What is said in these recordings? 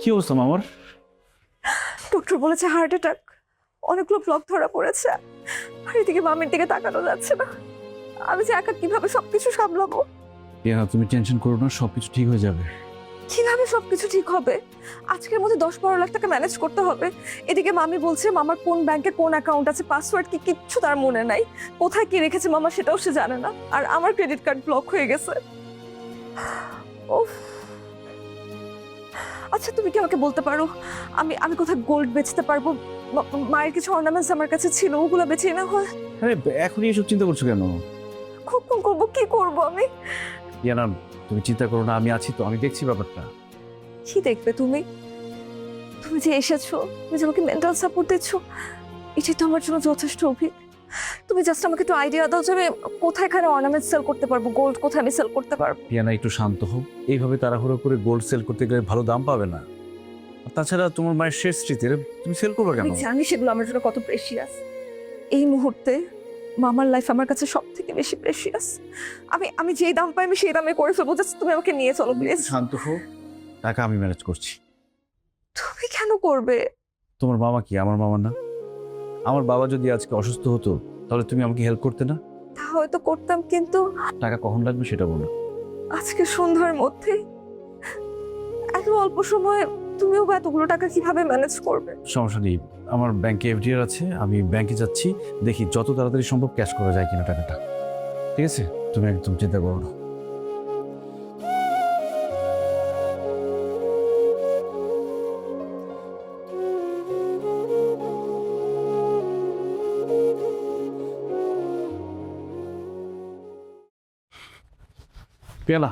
কি অবস্থা মামার? ডক্টর বলেছে হার্ট অ্যাটাক, অনেকগুলো ব্লক ধরা পড়েছে। আর এদিকে মামির দিকে তাকানো যাচ্ছে না। আমি যে একা কিভাবে সবকিছু সামলাবো? তুমি টেনশন করো না, সবকিছু ঠিক হয়ে যাবে। কিভাবে সবকিছু ঠিক হবে? আজকের মধ্যে 10-12 লাখ টাকা ম্যানেজ করতে হবে। এদিকে মামি বলছে মামার কোন ব্যাংকে কোন অ্যাকাউন্ট আছে, পাসওয়ার্ড কি কিচ্ছু তার মনে নাই, কোথায় কি রেখেছে মামা সেটাও সে জানে না। আর আমার ক্রেডিট কার্ড ব্লক হয়ে গেছে। উফ। আচ্ছা তুমি কি আমাকে বলতে পারো আমি আমি কোথায় গোল্ড বেচতে পারবো? মায়ের কিছু অর্নামেন্টস আমার কাছে ছিল, ওগুলো বেচে না হয়। আরে এখনই এসব চিন্তা করছো কেন? কখন করবো, কি করবো আমি? ইয়ানা, তুমি চিন্তা করো না, আমি আছি তো, আমি দেখছি ব্যাপারটা। কি দেখবে তুমি? তুমি যে এসেছো, তুমি যে আমাকে মেন্টাল সাপোর্ট দিচ্ছ, এটাই তো আমার জন্য যথেষ্ট অভিজ্ঞ। তুমি জাস্ট আমাকে একটু আইডিয়া দাও যে আমি কোথায় এখানে অর্নামেন্ট সেল করতে পারবো, গোল্ড কোথায় আমি সেল করতে পারবো। ইয়ানা একটু শান্ত হও, এইভাবে তাড়াহুড়ো করে গোল্ড সেল করতে গেলে ভালো দাম পাবে না। আর তাছাড়া তোমার মায়ের শেষ স্মৃতি, তুমি সেল করবে কেন? আমি জানি সেগুলো আমার জন্য কত প্রেশিয়াস। এই মুহূর্তে মামার লাইফ আমার কাছে সব থেকে বেশি প্রেশিয়াস। আমি আমি যেই দাম পাই আমি সেই দামে করে ফেলবো। জাস্ট তুমি আমাকে নিয়ে চলো প্লিজ। শান্ত হও, টাকা আমি ম্যানেজ করছি। তুমি কেন করবে? তোমার মামা কি আমার মামা না? আমার বাবা যদি আজকে অসুস্থ হতো তাহলে তুমি আমাকে হেল্প করতে না? তা হয়তো করতাম, কিন্তু টাকা কখন লাগবে সেটা বলো। আজকে সন্ধ্যার মধ্যেই। এত অল্প সময়ে তুমিও বা এতগুলো টাকা কিভাবে ম্যানেজ করবে? সমস্যা নেই, আমার ব্যাংকে এফডিআর আছে, আমি ব্যাংকে যাচ্ছি, দেখি যত তাড়াতাড়ি সম্ভব ক্যাশ করা যায় কিনা টাকাটা। ঠিক আছে, তুমি একদম চিন্তা করো না। পেলা,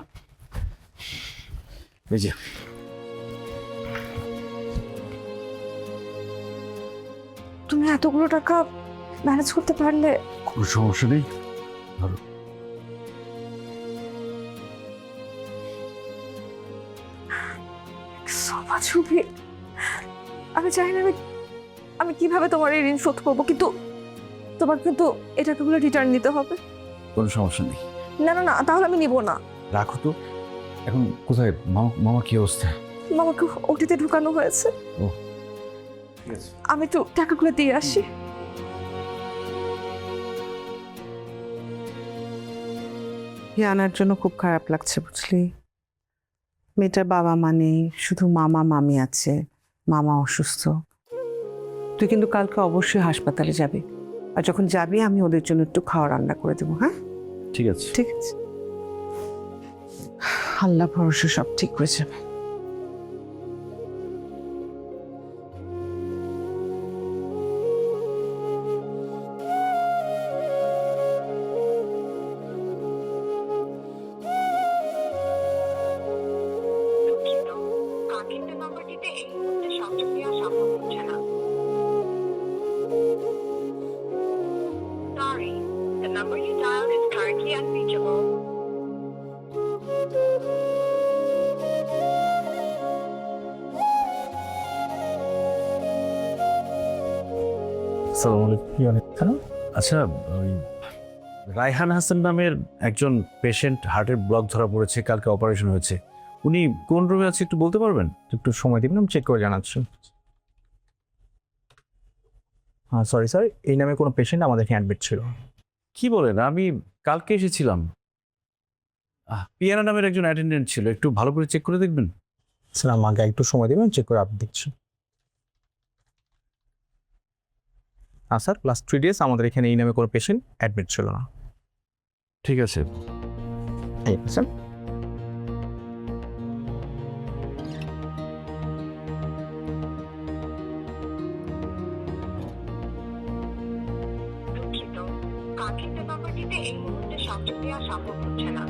এই যে তুমি এতগুলো টাকা ম্যানেজ করতে পারলে? কোনো সমস্যা নেই, ধরো। ছবি আমি জানি না আমি কিভাবে তোমার এই ঋণ শোধ করবো, কিন্তু তোমার কিন্তু এই টাকাগুলো রিটার্ন নিতে হবে। কোনো সমস্যা নেই, না না না, তাহলে আমি নিব না। রাখো তো। এখন কোথায় মামা? মামা কি অবস্থা? আমাকে ওটিতে ঢুকানো হয়েছে। ও ঠিক আছে, আমি একটু টাকাগুলো দিয়ে আসি। আনার জন্য খুব খারাপ লাগছে বুঝলি। মেয়েটার বাবা মা নেই, শুধু মামা মামি আছে। মামা অসুস্থ। তুই কিন্তু কালকে অবশ্যই হাসপাতালে যাবি, আর যখন যাবি আমি ওদের জন্য একটু খাওয়া রান্না করে দেবো। হ্যাঁ ঠিক আছে। ঠিক আছে, আল্লাহ ভরসা সব ঠিক হয়ে যাবে। নাম্বারটিতে এই মুহূর্তে সংযোগ দেওয়া সম্ভব হচ্ছে না। Sorry, the number you dialed is currently unreachable. আসসালামু আলাইকুম। আচ্ছা, ওই রায়হান হাসান নামের একজন পেশেন্ট হার্টের ব্লক ধরা পড়েছে, কালকে অপারেশন হয়েছে। উনি কোন রুমে আছে একটু বলতে পারবেন? একটু সময় দিবেন, আমি চেক করে জানাচ্ছি। হ্যাঁ সরি স্যার, এই নামে কোনো পেশেন্ট আমাদের এখানে অ্যাডমিট ছিল। কি বলেন? আমি কালকে এসেছিলাম। পিয়ানা নামের একজন অ্যাটেন্ডেন্ট ছিল, একটু ভালো করে চেক করে দেখবেন। স্যার আমাকে একটু সময় দিবেন, চেক করে আপডেট দিচ্ছি। হ্যাঁ স্যার, লাস্ট 3 days আমাদের এখানে এই নামে কোনো পেশেন্ট অ্যাডমিট ছিল না। ঠিক আছে। এই স্যার, দুঃখিত, কাঙ্ক্ষিত নাম্বারটিতে এই মুহূর্তে সংযোগ দেওয়া সম্ভব হচ্ছে না।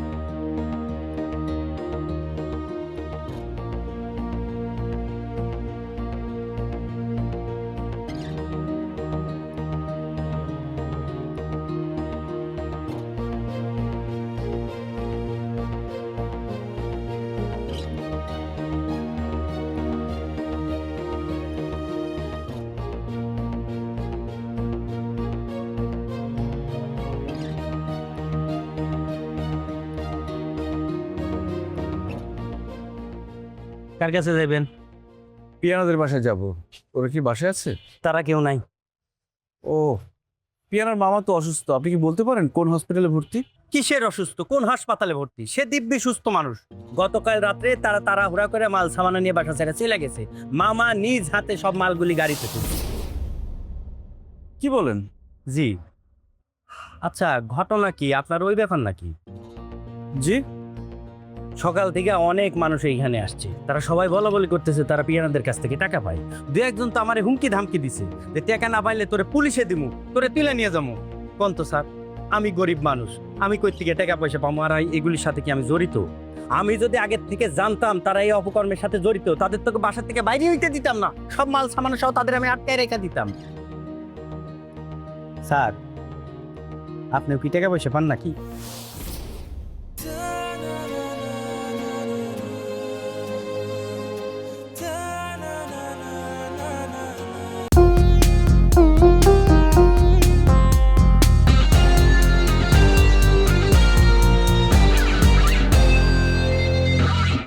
কার কাছে যাবেন? পিয়ানাদের বাসায় যাব। ওরা কি বাসায় আছে? তারা কেউ নাই। ও, পিয়ানার মামা তো অসুস্থ, আপনি কি বলতে পারেন কোন হসপিটালে ভর্তি? কিসের অসুস্থ, কোন হাসপাতালে ভর্তি? সে দিব্যি সুস্থ মানুষ। গতকাল রাত্রে তারা তাড়াহুড়া করে মাল সামানা নিয়ে বাসা ছেড়ে চলে গেছে। মামা নিজ হাতে সব মালগুলি গাড়িতে তুলছে। কি বলেন? জি। আচ্ছা, ঘটনা কি আপনার ওই ব্যাপার নাকি? জি। সকাল থেকে অনেক মানুষ এইখানে আসছে, তারা সবাই বলা বলি করতেছে তারা পিয়ানাদের কাছ থেকে টাকা পায়। দু একজন তো আমারে হুমকি ধামকি দিছে যে টাকা না পাইলে তোরে পুলিশে দিমু, তোরে তুলে নিয়ে যাবো। কোন তো স্যার, আমি গরিব মানুষ, আমি কই থেকে টাকা পয়সা পাবো? আর এগুলির সাথে কি আমি জড়িত? আমি যদি আগের থেকে জানতাম তারা এই অপকর্মের সাথে জড়িত, তাদের তো বাসার থেকে বাইরে হইতে দিতাম না। সব মাল সামান সহ তাদের আমি আটকায় রেখে দিতাম। স্যার, আপনিও কি টাকা পয়সা পান নাকি?